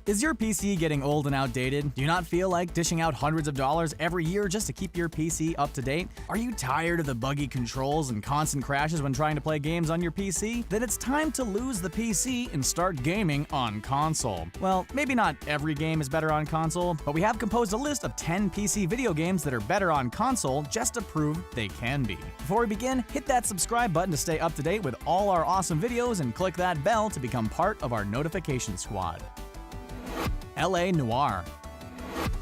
Is your PC getting old and outdated? Do you not feel like dishing out hundreds of dollars every year just to keep your PC up to date? Are you tired of the buggy controls and constant crashes when trying to play games on your PC? Then it's time to lose the PC and start gaming on console. Well, maybe not every game is better on console, but we have composed a list of 10 PC video games that are better on console just to prove they can be. Before we begin, hit that subscribe button to stay up to date with all our awesome videos and click that bell to become part of our notification squad. LA Noire.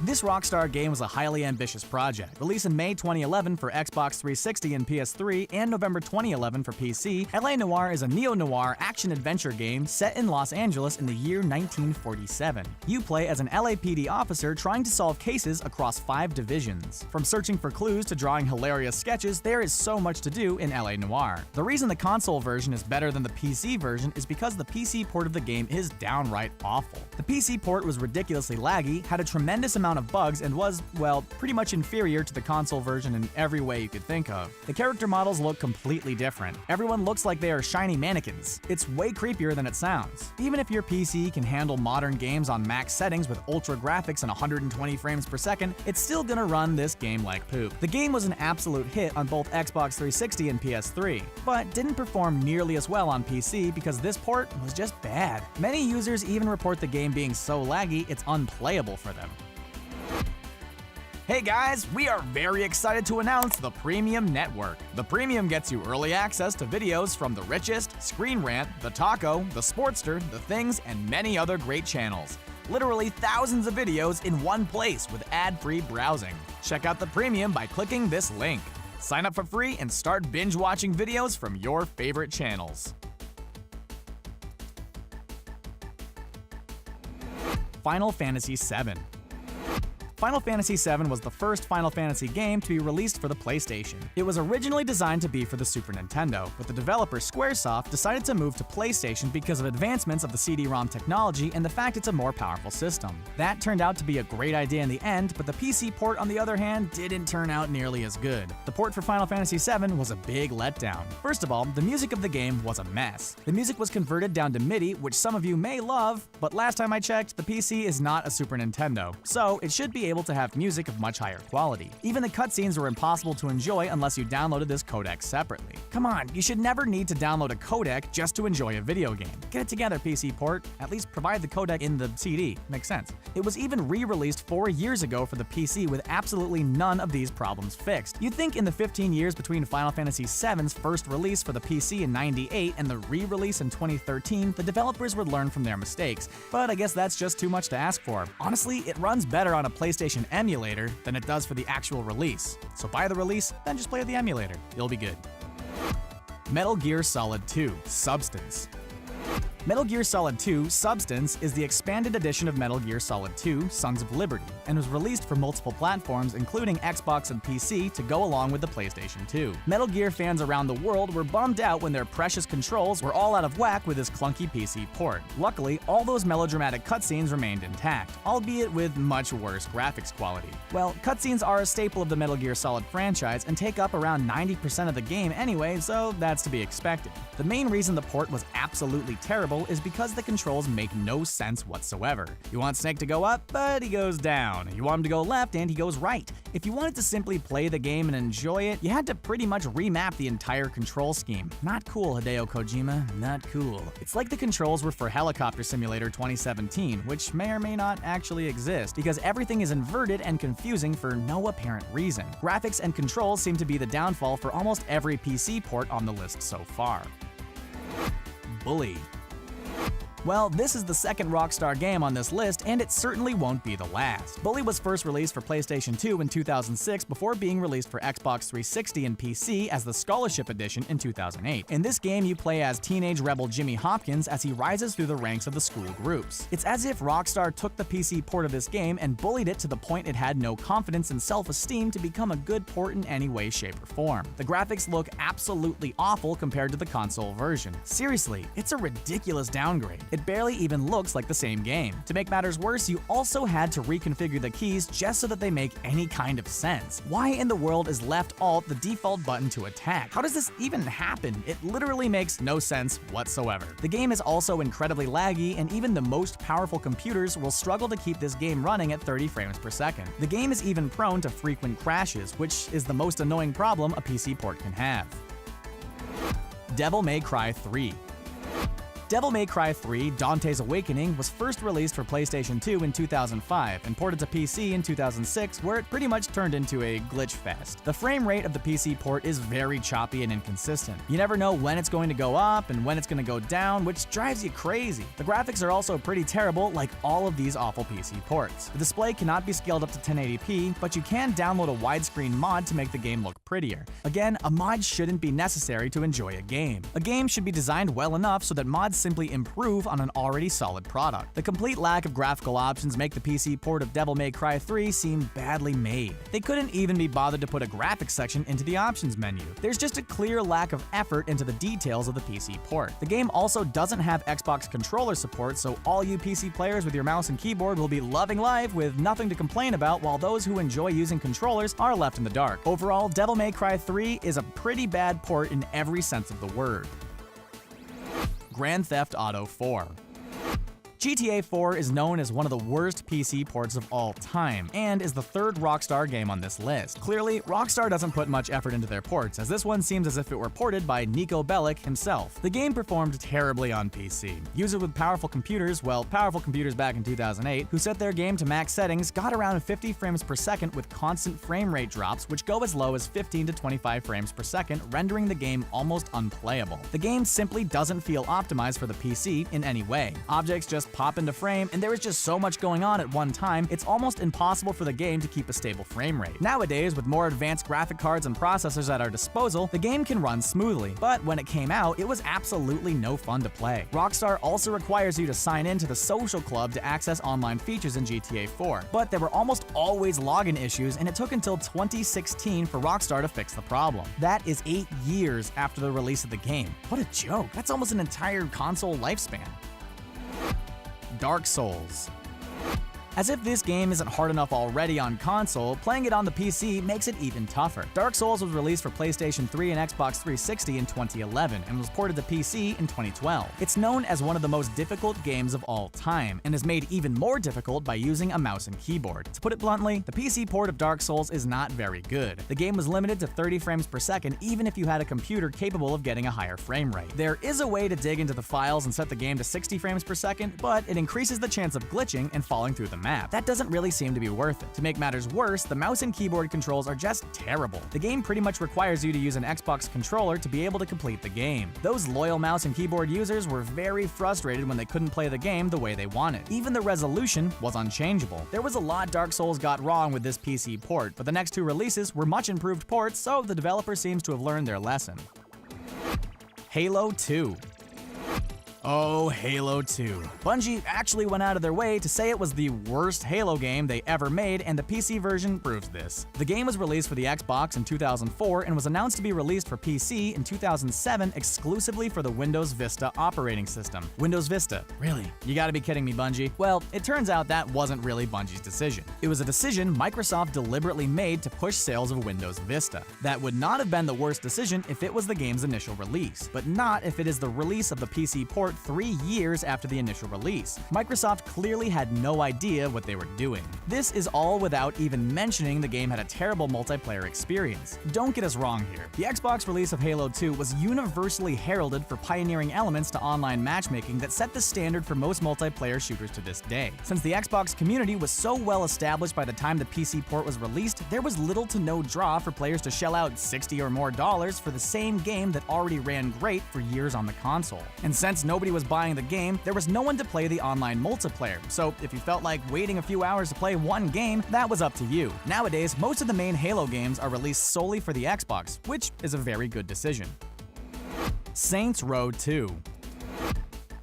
This Rockstar game was a highly ambitious project. Released in May 2011 for Xbox 360 and PS3 and November 2011 for PC, LA Noire is a neo-noir action-adventure game set in Los Angeles in the year 1947. You play as an LAPD officer trying to solve cases across 5 divisions. From searching for clues to drawing hilarious sketches, there is so much to do in LA Noire. The reason the console version is better than the PC version is because the PC port of the game is downright awful. The PC port was ridiculously laggy, had a tremendous amount of bugs, and was, well, pretty much inferior to the console version in every way you could think of. The character models look completely different. Everyone looks like they are shiny mannequins. It's way creepier than it sounds. Even if your PC can handle modern games on max settings with ultra graphics and 120 frames per second, it's still gonna run this game like poop. The game was an absolute hit on both Xbox 360 and PS3, but didn't perform nearly as well on PC because this port was just bad. Many users even report the game being so laggy it's unplayable for them. Hey guys, we are very excited to announce the Premium Network. The Premium gets you early access to videos from The Richest, Screen Rant, The Taco, The Sportster, The Things, and many other great channels. Literally thousands of videos in one place with ad-free browsing. Check out the Premium by clicking this link. Sign up for free and start binge-watching videos from your favorite channels. Final Fantasy VII. Final Fantasy VII was the first Final Fantasy game to be released for the PlayStation. It was originally designed to be for the Super Nintendo, but the developer Squaresoft decided to move to PlayStation because of advancements of the CD-ROM technology and the fact it's a more powerful system. That turned out to be a great idea in the end, but the PC port, on the other hand, didn't turn out nearly as good. The port for Final Fantasy VII was a big letdown. First of all, the music of the game was a mess. The music was converted down to MIDI, which some of you may love, but last time I checked, the PC is not a Super Nintendo, so it should be able to have music of much higher quality. Even the cutscenes were impossible to enjoy unless you downloaded this codec separately. Come on, you should never need to download a codec just to enjoy a video game. Get it together, PC port. At least provide the codec in the CD. Makes sense. It was even re-released 4 years ago for the PC with absolutely none of these problems fixed. You'd think in the 15 years between Final Fantasy VII's first release for the PC in '98 and the re-release in 2013, the developers would learn from their mistakes, but I guess that's just too much to ask for. Honestly, it runs better on a PlayStation emulator than it does for the actual release. So buy the release, then just play the emulator. You'll be good. Metal Gear Solid 2: Substance. Metal Gear Solid 2: Substance is the expanded edition of Metal Gear Solid 2: Sons of Liberty, and was released for multiple platforms including Xbox and PC to go along with the PlayStation 2. Metal Gear fans around the world were bummed out when their precious controls were all out of whack with this clunky PC port. Luckily, all those melodramatic cutscenes remained intact, albeit with much worse graphics quality. Well, cutscenes are a staple of the Metal Gear Solid franchise and take up around 90% of the game anyway, so that's to be expected. The main reason the port was absolutely terrible is because the controls make no sense whatsoever. You want Snake to go up, but he goes down. You want him to go left, and he goes right. If you wanted to simply play the game and enjoy it, you had to pretty much remap the entire control scheme. Not cool, Hideo Kojima, not cool. It's like the controls were for Helicopter Simulator 2017, which may or may not actually exist, because everything is inverted and confusing for no apparent reason. Graphics and controls seem to be the downfall for almost every PC port on the list so far. Bully. Well, this is the second Rockstar game on this list, and it certainly won't be the last. Bully was first released for PlayStation 2 in 2006 before being released for Xbox 360 and PC as the Scholarship Edition in 2008. In this game, you play as teenage rebel Jimmy Hopkins as he rises through the ranks of the school groups. It's as if Rockstar took the PC port of this game and bullied it to the point it had no confidence and self-esteem to become a good port in any way, shape, or form. The graphics look absolutely awful compared to the console version. Seriously, it's a ridiculous downgrade. It barely even looks like the same game. To make matters worse, you also had to reconfigure the keys just so that they make any kind of sense. Why in the world is left alt the default button to attack? How does this even happen? It literally makes no sense whatsoever. The game is also incredibly laggy, and even the most powerful computers will struggle to keep this game running at 30 frames per second. The game is even prone to frequent crashes, which is the most annoying problem a PC port can have. Devil May Cry 3. Devil May Cry 3: Dante's Awakening was first released for PlayStation 2 in 2005 and ported to PC in 2006, where it pretty much turned into a glitch fest. The frame rate of the PC port is very choppy and inconsistent. You never know when it's going to go up and when it's going to go down, which drives you crazy. The graphics are also pretty terrible, like all of these awful PC ports. The display cannot be scaled up to 1080p, but you can download a widescreen mod to make the game look prettier. Again, a mod shouldn't be necessary to enjoy a game. A game should be designed well enough so that mods simply improve on an already solid product. The complete lack of graphical options make the PC port of Devil May Cry 3 seem badly made. They couldn't even be bothered to put a graphics section into the options menu. There's just a clear lack of effort into the details of the PC port. The game also doesn't have Xbox controller support, so all you PC players with your mouse and keyboard will be loving life with nothing to complain about, while those who enjoy using controllers are left in the dark. Overall, Devil May Cry 3 is a pretty bad port in every sense of the word. Grand Theft Auto 4. GTA 4 is known as one of the worst PC ports of all time, and is the third Rockstar game on this list. Clearly, Rockstar doesn't put much effort into their ports, as this one seems as if it were ported by Nico Bellic himself. The game performed terribly on PC. Users with powerful computers back in 2008, who set their game to max settings, got around 50 frames per second with constant frame rate drops, which go as low as 15 to 25 frames per second, rendering the game almost unplayable. The game simply doesn't feel optimized for the PC in any way. Objects just pop into frame, and there is just so much going on at one time, it's almost impossible for the game to keep a stable frame rate. Nowadays, with more advanced graphic cards and processors at our disposal, the game can run smoothly, but when it came out, it was absolutely no fun to play. Rockstar also requires you to sign in to the social club to access online features in GTA 4, but there were almost always login issues, and it took until 2016 for Rockstar to fix the problem. That is 8 years after the release of the game. What a joke, that's almost an entire console lifespan. Dark Souls. As if this game isn't hard enough already on console, playing it on the PC makes it even tougher. Dark Souls was released for PlayStation 3 and Xbox 360 in 2011 and was ported to PC in 2012. It's known as one of the most difficult games of all time, and is made even more difficult by using a mouse and keyboard. To put it bluntly, the PC port of Dark Souls is not very good. The game was limited to 30 frames per second even if you had a computer capable of getting a higher frame rate. There is a way to dig into the files and set the game to 60 frames per second, but it increases the chance of glitching and falling through the map. That doesn't really seem to be worth it. To make matters worse, the mouse and keyboard controls are just terrible. The game pretty much requires you to use an Xbox controller to be able to complete the game. Those loyal mouse and keyboard users were very frustrated when they couldn't play the game the way they wanted. Even the resolution was unchangeable. There was a lot Dark Souls got wrong with this PC port, but the next two releases were much improved ports, so the developer seems to have learned their lesson. Halo 2. Oh, Halo 2. Bungie actually went out of their way to say it was the worst Halo game they ever made, and the PC version proves this. The game was released for the Xbox in 2004 and was announced to be released for PC in 2007 exclusively for the Windows Vista operating system. Windows Vista? Really? You gotta be kidding me, Bungie. Well, it turns out that wasn't really Bungie's decision. It was a decision Microsoft deliberately made to push sales of Windows Vista. That would not have been the worst decision if it was the game's initial release, but not if it is the release of the PC port 3 years after the initial release. Microsoft clearly had no idea what they were doing. This is all without even mentioning the game had a terrible multiplayer experience. Don't get us wrong here. The Xbox release of Halo 2 was universally heralded for pioneering elements to online matchmaking that set the standard for most multiplayer shooters to this day. Since the Xbox community was so well established by the time the PC port was released, there was little to no draw for players to shell out $60 or more for the same game that already ran great for years on the console. And since nobody was buying the game, there was no one to play the online multiplayer, so if you felt like waiting a few hours to play one game, that was up to you. Nowadays, most of the main Halo games are released solely for the Xbox, which is a very good decision. Saints Row 2.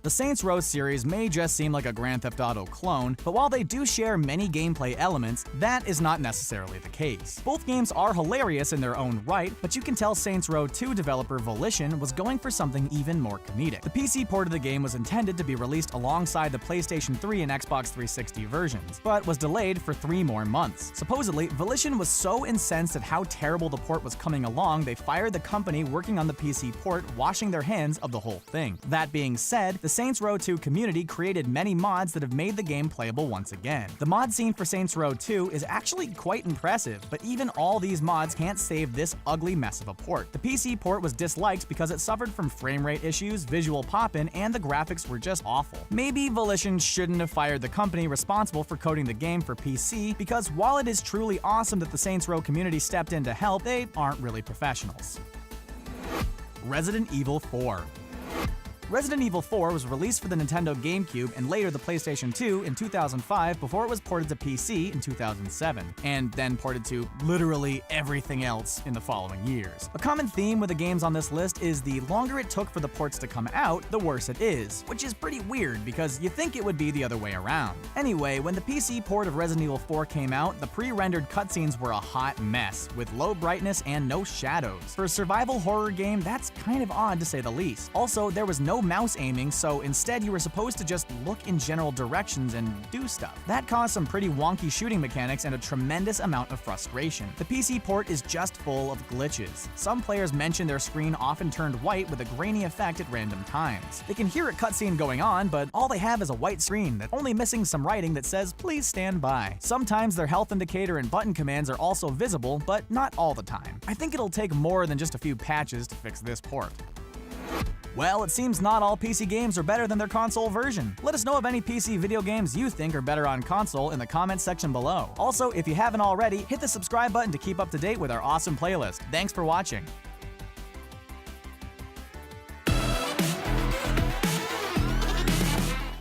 The Saints Row series may just seem like a Grand Theft Auto clone, but while they do share many gameplay elements, that is not necessarily the case. Both games are hilarious in their own right, but you can tell Saints Row 2 developer Volition was going for something even more comedic. The PC port of the game was intended to be released alongside the PlayStation 3 and Xbox 360 versions, but was delayed for 3 more months. Supposedly, Volition was so incensed at how terrible the port was coming along, they fired the company working on the PC port, washing their hands of the whole thing. That being said, the Saints Row 2 community created many mods that have made the game playable once again. The mod scene for Saints Row 2 is actually quite impressive, but even all these mods can't save this ugly mess of a port. The PC port was disliked because it suffered from frame rate issues, visual pop-in, and the graphics were just awful. Maybe Volition shouldn't have fired the company responsible for coding the game for PC, because while it is truly awesome that the Saints Row community stepped in to help, they aren't really professionals. Resident Evil 4. Resident Evil 4 was released for the Nintendo GameCube and later the PlayStation 2 in 2005 before it was ported to PC in 2007, and then ported to literally everything else in the following years. A common theme with the games on this list is the longer it took for the ports to come out, the worse it is, which is pretty weird because you think it would be the other way around. Anyway, when the PC port of Resident Evil 4 came out, the pre-rendered cutscenes were a hot mess, with low brightness and no shadows. For a survival horror game, that's kind of odd to say the least. Also, there was no mouse aiming, so instead you were supposed to just look in general directions and do stuff. That caused some pretty wonky shooting mechanics and a tremendous amount of frustration. The PC port is just full of glitches. Some players mention their screen often turned white with a grainy effect at random times. They can hear a cutscene going on, but all they have is a white screen that's only missing some writing that says, "Please stand by." Sometimes their health indicator and button commands are also visible, but not all the time. I think it'll take more than just a few patches to fix this port. Well, it seems not all PC games are better than their console version. Let us know of any PC video games you think are better on console in the comments section below. Also, if you haven't already, hit the subscribe button to keep up to date with our awesome playlist. Thanks for watching.